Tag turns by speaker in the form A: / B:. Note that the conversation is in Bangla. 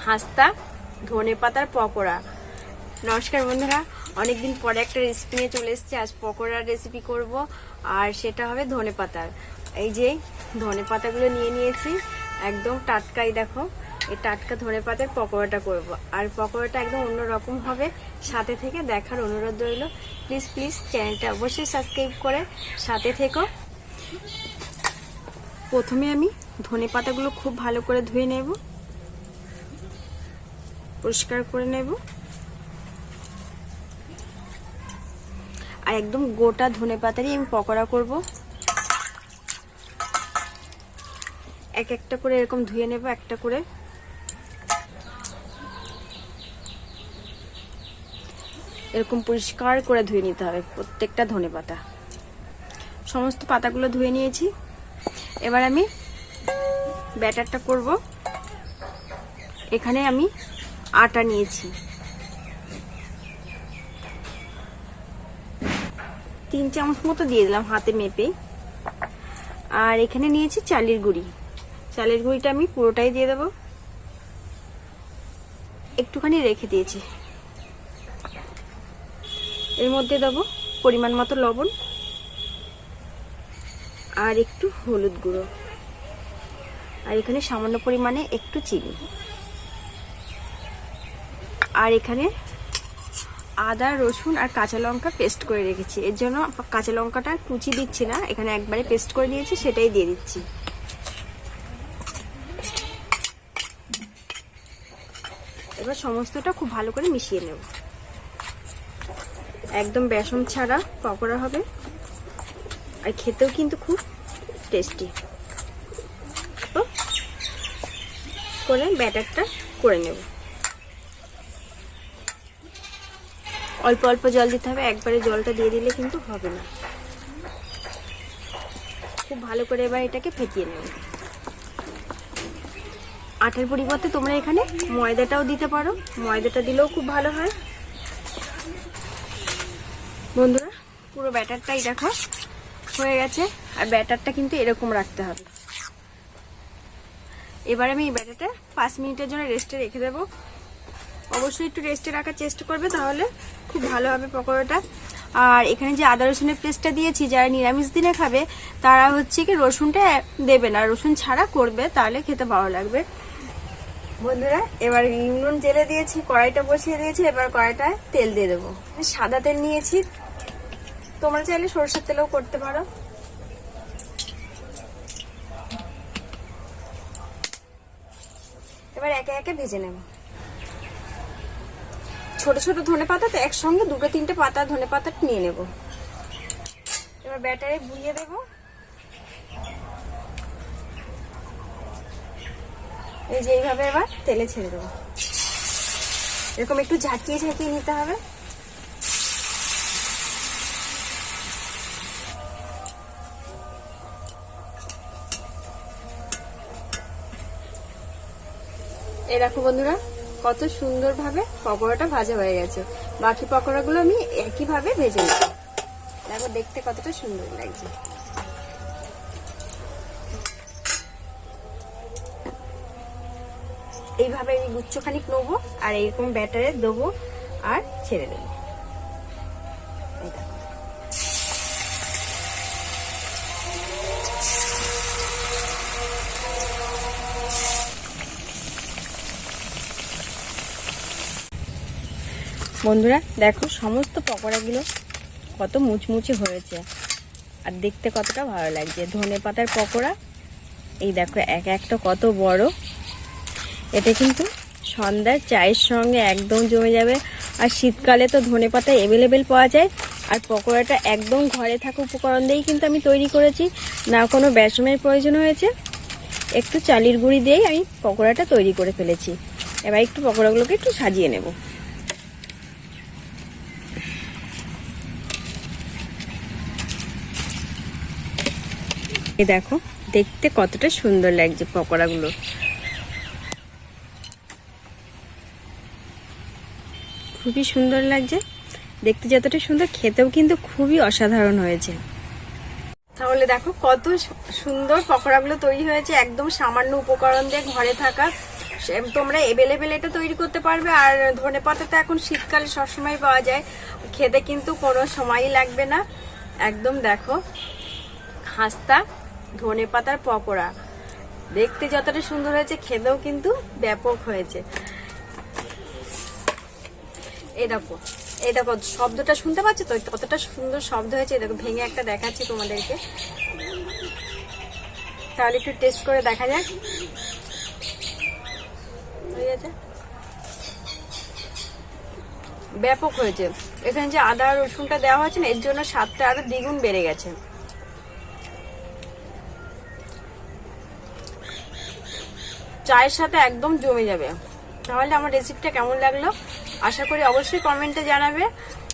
A: হাস্তা ধনেপাতার পকোড়া। নমস্কার বন্ধুরা, অনেকদিন পরে একটা রেসিপি নিয়ে চলে এসেছি। আজ পকোড়ার রেসিপি করব, আর সেটা হবে ধনেপাতার। এই যে ধনেপাতাগুলো নিয়ে নিয়েছি, একদম টাটকাই। দেখো, এই টাটকা ধনেপাতার পকোড়াটা করব, আর পকোড়াটা একদম অন্যরকম হবে। সাথে থেকে দেখার অনুরোধ রইল। প্লিজ প্লিজ চ্যানেলটা অবশ্যই সাবস্ক্রাইব করে সাথে থেকো। প্রথমে আমি ধনেপাতাগুলো খুব ভালো করে ধুয়ে নেব, পরিষ্কার করে নেব। আর একদম গোটা ধনেপাতারই আমি পকোড়া করব। এক একটা করে এরকম ধুয়ে নেব, একটা করে। এরকম পরিষ্কার করে ধুয়ে নিতে হবে প্রত্যেকটা ধনেপাতা। সমস্ত পাতাগুলো ধুয়ে নিয়েছি। এবার আমি ব্যাটারটা করব। এখানে আমি আটা নিয়েছি 3 চামচ মতো দিয়ে দিলাম হাতে মেপে। আর এখানে নিয়েছি চালের গুঁড়ি। চালের গুঁড়িটা আমি পুরোটাই দিয়ে দেব, একটুখানি রেখে দিয়েছি। এর মধ্যে দেব পরিমাণ মতো লবণ আর একটু হলুদ গুঁড়ো, আর এখানে সামান্য পরিমাণে একটু চিনি। আর এখানে আদা, রসুন আর কাঁচা লঙ্কা পেস্ট করে রেখেছি। এর জন্য কাঁচা লঙ্কাটা কুচি দিচ্ছি না, এখানে একবারে পেস্ট করে নিয়েছি, সেটাই দিয়ে দিচ্ছি। এবার সমস্তটা খুব ভালো করে মিশিয়ে নেব। একদম বেসন ছাড়া পকোড়া হবে, আর খেতেও কিন্তু খুব টেস্টি। করে ব্যাটারটা করে নেব। অল্প অল্প জল দিতে হবে, একবারে জলটা দিয়ে দিলে কিন্তু হবে না। খুব ভালো করে এবার এটাকে ফেটিয়ে নেব। আটার পরিবর্তে তোমরা এখানে ময়দাটাও দিতে পারো, ময়দাটা দিলেও খুব ভালো হয়। বন্ধুরা, পুরো ব্যাটারটাই দেখো হয়ে গেছে। আর ব্যাটারটা কিন্তু এরকম রাখতে হবে। এবার আমি এই ব্যাটারটা 5 মিনিটের জন্য রেস্টে রেখে দেবো। অবশ্যই একটু রেস্টে রাখার চেষ্টা করবে, তাহলে খুব ভালো হবে পকোড়াটা। আর এখানে যে আদা রসুনের পেস্টটা দিয়েছি, যারা নিরামিষ দিনে খাবে তারা হচ্ছে কি রসুনটা দেবে না, রসুন ছাড়া করবে, তাহলে খেতে ভালো লাগবে। বন্ধুরা, এবার উনুন জেলে দিয়েছি, কড়াইটা বসিয়ে দিয়েছি। এবার কড়াইটায় তেল দিয়ে দেবো। সাদা তেল নিয়েছি, তোমরা চাইলে সরষের তেলেও করতে পারো। এবার একে একে ভেজে নেব। ছোট ছোট ধনেপাতাতে একসঙ্গে 2-3টে পাতা ধনেপাতা নিয়ে নেব। এবার ব্যাটারে বুলিয়ে দেব। এই যে এইভাবে এবার তেলে ছেড়ে দেবো। এরকম একটু ঝাঁকিয়ে ঝাঁকিয়ে নিতে হবে। এই দেখো বন্ধুরা, কত সুন্দরভাবে পকোড়াটা ভাজা হয়ে গেছে। বাকি পকোড়াগুলো আমি একইভাবে ভেজে নেব। দেখো দেখতে কতটা সুন্দর লাগছে। এইভাবে আমি গুচ্ছখানিক নেবো, আর এরকম ব্যাটারে দেবো আর ছেড়ে দেবো। বন্ধুরা দেখো, সমস্ত পকোড়াগুলো কত মুচমুচে হয়েছে, আর দেখতে কতটা ভালো লাগছে। ধনেপাতার পকোড়া এই দেখো, এক একটা কত বড়। এটা কিন্তু সন্ধ্যার চায়ের সঙ্গে একদম জমে যাবে। আর শীতকালে তো ধনেপাতা অ্যাভেলেবেল পাওয়া যায়। আর পকোড়াটা একদম ঘরে থাকা উপকরণ দিয়েই কিন্তু আমি তৈরি করেছি, না কোনো বেসনের প্রয়োজন হয়েছে। একটু চালের গুঁড়ি দিয়েই আমি পকোড়াটা তৈরি করে ফেলেছি। এবার একটু পকোড়াগুলোকে একটু সাজিয়ে নেব। এই দেখো দেখতে কতটা সুন্দর লাগছে পকোড়াগুলো। খুবই সুন্দর লাগছে দেখতে, যতটা সুন্দর খেতেও কিন্তু খুবই অসাধারণ হয়েছে। তাহলে দেখো কত সুন্দর পকোড়াগুলো তৈরি হয়েছে, একদম সামান্য উপকরণ দিয়ে ঘরে থাকা তোমরা এভেলেবেল এটা তৈরি করতে পারবে। আর ধনেপাতা তো এখন শীতকালে সবসময় পাওয়া যায়, খেতে কিন্তু কোনো সময়ই লাগবে না। একদম দেখো খাস্তা ধনেপাতার পকোড়া, দেখতে যতটা সুন্দর হয়েছে খেতেও কিন্তু ব্যাপক হয়েছে। এই দেখো শব্দটা শুনতে পাচ্ছ তো, কতটা সুন্দর শব্দ হয়েছে। দেখো ভেঙে একটা দেখাচ্ছি তোমাদেরকে, তাহলে একটু টেস্ট করে দেখা যাক। হয়ে গেছে, ব্যাপক হয়েছে। এখানে যে আদা রসুনটা দেওয়া হয়েছে না, এর জন্য স্বাদটা আরো দ্বিগুণ বেড়ে গেছে। চায়ের সাথে একদম জমে যাবে। তাহলে আমার রেসিপিটা কেমন লাগলো আশা করি অবশ্যই কমেন্টে জানাবে।